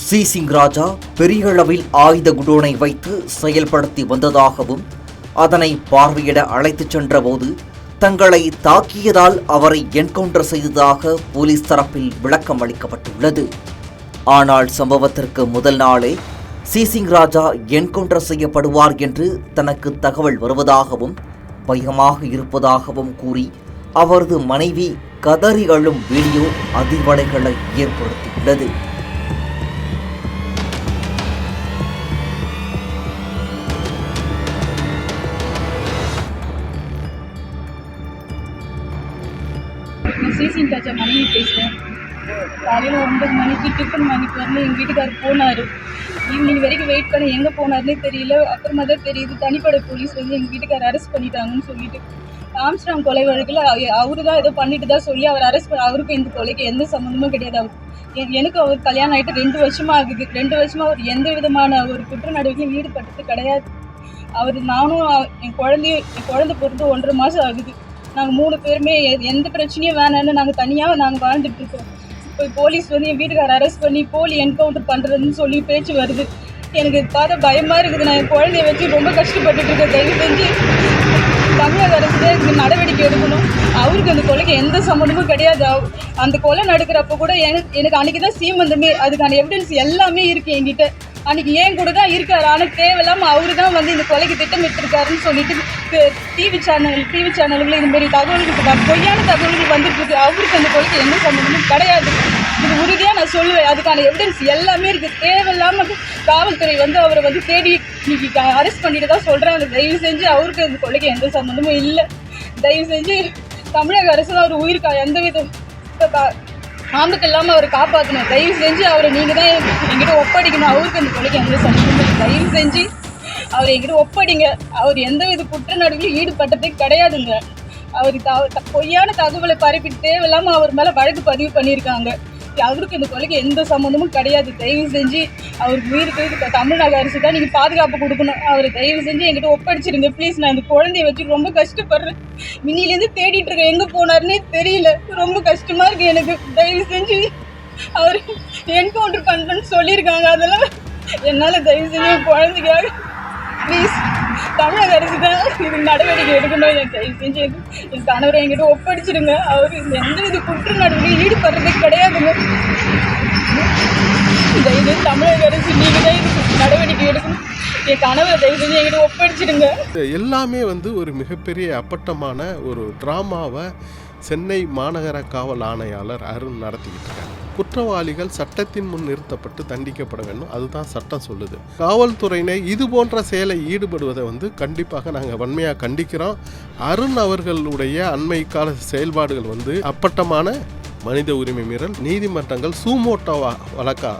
C சிங்ராஜா பெரிய அளவில் ஆயுத குடோனை வைத்து செயல்படுத்தி வந்ததாகவும் அதனை பார்வையிட அழைத்துச் சென்றபோது தங்களை தாக்கியதால் அவரை என்கவுண்டர் செய்ததாக போலீஸ் தரப்பில் விளக்கம் அளிக்கப்பட்டுள்ளது. ஆனால் சம்பவத்திற்கு முதல் நாளே சி சிங்ராஜா என்கவுண்டர் செய்யப்படுவார் என்று தனக்கு தகவல் வருவதாகவும் பயமாக இருப்பதாகவும் கூறி அவரது மனைவி கதறி அழும் வீடியோ அதிர்வலைகளை ஏற்படுத்தியுள்ளது. சி சிங்ராஜா மனைவி பேசுகிறேன். காலையில் 9 மணிக்கு டிஃபன் வாங்கிட்டு வந்து எங்கள் வீட்டுக்காரர் போனார். ஈவினிங் வரைக்கும் வெயிட் பண்ணி எங்கே போனார்னே தெரியல. அப்புறமா தான் தெரியுது தனிப்படை போலீஸ் வந்து எங்கள் வீட்டுக்காரர் அரெஸ்ட் பண்ணிட்டாங்கன்னு சொல்லிட்டு. ஆம்ஸ்ட்ராங் கொலை வழக்கில் அவரு தான் ஏதோ பண்ணிட்டு தான் சொல்லி அவர் அரெஸ்ட் பண்ண. அவருக்கும் இந்த கொலைக்கு எந்த சம்மந்தமும் கிடையாது. எனக்கு அவர் கல்யாணம் ஆகிட்டு 2 வருஷமாக ஆகுது. 2 வருஷமாக அவர் எந்த விதமான ஒரு குற்ற நடவடிக்கையும் ஈடுபட்டது கிடையாது. நானும் என் குழந்தை பிறந்து 1.5 மாதம் ஆகுது. நாங்கள் 3 பேருமே எந்த பிரச்சனையும் வேணான்னு நாங்கள் தனியாக வாழ்ந்துட்டுருக்கோம். இப்போ போலீஸ் வந்து என் வீட்டுக்காரர் அரெஸ்ட் பண்ணி போலி என்கவுண்டர் பண்ணுறதுன்னு சொல்லி பேச்சு வருது. எனக்கு பார்த்தா பயமாக இருக்குது. நான் என் குழந்தைய வச்சு ரொம்ப கஷ்டப்பட்டுட்டு இருக்கேன். தயவு செஞ்சு தமிழக அரசு இதுக்கு நடவடிக்கை எடுக்கணும். அவருக்கு அந்த கொலைக்கு எந்த சம்மந்தமும் கிடையாது. அந்த கொலை நடக்கிறப்ப கூட எனக்கு அன்றைக்கி தான் சீமந்தமே, அதுக்கான எவிடன்ஸ் எல்லாமே இருக்குது என்கிட்ட. அன்றைக்கி ஏன் கூட தான் இருக்கார். ஆனால் தேவையில்லாமல் அவரு தான் வந்து இந்த கொலைக்கு திட்டமிட்டிருக்காருன்னு சொல்லிட்டு டிவி சேனல்களில் இதுமாரி தகவல்கள் பொய்யான தகவல்கள் வந்துட்டு இருக்கு. அவருக்கு அந்த கொலைக்கு எந்த சம்மந்தமும் கிடையாது. இது உறுதியாக நான் சொல்லுவேன். அதுக்கான எவிடன்ஸ் எல்லாமே இருக்குது. தேவையில்லாமல் காவல்துறை வந்து அவரை வந்து தேடி இன்னைக்கு அரெஸ்ட் பண்ணிட்டு தான் சொல்கிறாங்க. தயவு செஞ்சு அவருக்கு அந்த கொலைக்கு எந்த சம்மந்தமும் இல்லை. தயவு செஞ்சு தமிழக அரசு அவர் உயிருக்கு எந்த வித ஆபத்து இல்லாமல் அவரை காப்பாற்றணும். தயவு செஞ்சு அவரை நீங்கள் தான் என்கிட்ட ஒப்படைக்கணும். அவருக்கு அந்த கொலைக்கு எந்த சம்மந்தமும். தயவு செஞ்சு அவர் என்கிட்ட ஒப்படைங்க. அவர் எந்த வித குற்ற நடவடிக்கையும் ஈடுபட்டதே கிடையாதுங்க. அவர் பொய்யான தகவலை பரப்பிட்டு தேவையில்லாமல் அவர் மேலே வழக்கு பதிவு பண்ணியிருக்காங்க. அவருக்கு இந்த கொலைக்கு எந்த சம்மந்தமும் கிடையாது. தயவு செஞ்சு அவருக்கு உயிருக்கு தமிழ்நாடு அரசு தான் நீங்கள் பாதுகாப்பு கொடுக்கணும். அவரை தயவு செஞ்சு என்கிட்ட ஒப்படைச்சிருங்க ப்ளீஸ். நான் இந்த குழந்தைய வச்சு ரொம்ப கஷ்டப்படுறேன். மின்னிலேருந்து தேடிட்டு இருக்கேன். எங்கே போனார்னே தெரியல. ரொம்ப கஷ்டமாக இருக்குது எனக்கு. தயவு செஞ்சு அவர் என்கவுண்டர் பண்ணுறேன்னு சொல்லியிருக்காங்க. அதெல்லாம் என்னால் தயவு செஞ்சு என் குழந்தைக்காக ப்ளீஸ் தமிழக அரசு தான் இதுக்கு நடவடிக்கை எடுக்கணும். தயவு செஞ்சு என் கணவரை என்கிட்ட ஒப்படைச்சிடுங்க. அவர் எந்த வித குற்ற நடவடிக்கை ஈடுபடுறதே கிடையாதுங்க. தயவு தமிழக அரசு நீங்கள் தான் இதுக்கு நடவடிக்கை எடுக்கணும். என் கணவரை தயவு செஞ்சு என்கிட்ட ஒப்படைச்சிடுங்க. எல்லாமே ஒரு மிகப்பெரிய அப்பட்டமான ஒரு டிராமாவை சென்னை மாநகர காவல் ஆணையாளர் அருண் நடத்திக்கிட்டு இருக்காங்க. குற்றவாளிகள் சட்டத்தின் முன் நிறுத்தப்பட்டு தண்டிக்கப்பட வேண்டும், அதுதான் சட்டம் சொல்லுது. காவல்துறையினை இது போன்ற செயலை ஈடுபடுவதை கண்டிப்பாக நாங்கள் வன்மையாக கண்டிக்கிறோம். அருண் அவர்களுடைய அண்மை கால செயல்பாடுகள் அப்பட்டமான மனித உரிமை மீறல். நீதிமன்றங்கள் சூமோட்டோ வழக்கா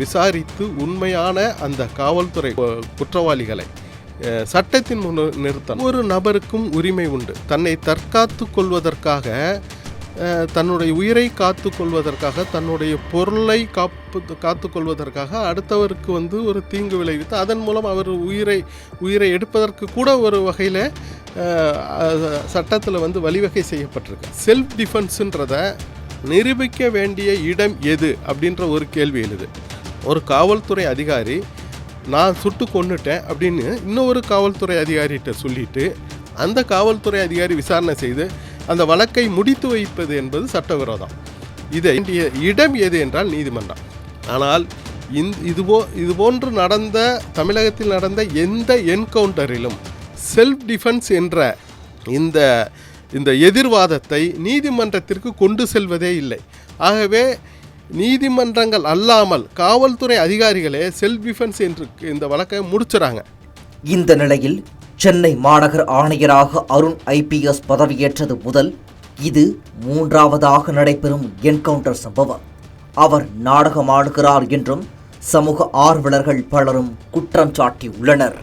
விசாரித்து உண்மையான அந்த காவல்துறை குற்றவாளிகளை சட்டத்தின் முன் நிறுத்தம். ஒரு நபருக்கும் உரிமை உண்டு. தன்னை தற்காத்து கொள்வதற்காக, தன்னுடைய உயிரை காத்து கொள்வதற்காக, தன்னுடைய பொருளை காத்து கொள்வதற்காக அடுத்தவருக்கு ஒரு தீங்கு விளைவித்து அதன் மூலம் அவர் உயிரை எடுப்பதற்கு கூட ஒரு வகையில் சட்டத்தில் வழிவகை செய்யப்பட்டிருக்கு. செல்ஃப் டிஃபென்ஸுன்றதை நிரூபிக்க வேண்டிய இடம் எது அப்படின்ற ஒரு கேள்வி எழுது. ஒரு காவல்துறை அதிகாரி நான் சுட்டு கொன்னுட்டேன் அப்படின்னு இன்னொரு காவல்துறை அதிகாரிகிட்ட சொல்லிட்டு அந்த காவல்துறை அதிகாரி விசாரணை செய்து அந்த வழக்கை முடித்து வைப்பது என்பது சட்டவிரோதம். இதை இடம் எது என்றால் நீதிமன்றம். ஆனால் இது போன்று தமிழகத்தில் நடந்த எந்த என்கவுண்டரிலும் செல்ஃப் டிஃபென்ஸ் என்ற இந்த எதிர்வாதத்தை நீதிமன்றத்திற்கு கொண்டு செல்வதே இல்லை. ஆகவே நீதிமன்றங்கள் அல்லாமல் காவல்துறை அதிகாரிகளே செல்ஃப் டிஃபென்ஸ் என்று இந்த வழக்கை முடிச்சுறாங்க. இந்த நிலையில் சென்னை மாநகர ஆணையராக அருண் IPS பதவியேற்றது முதல் இது 3ஆவதாக நடைபெறும் என்கவுண்டர் சம்பவம். அவர் நாடகமாடுகிறார் என்றும் சமூக ஆர்வலர்கள் பலரும் குற்றம் சாட்டியுள்ளனர்.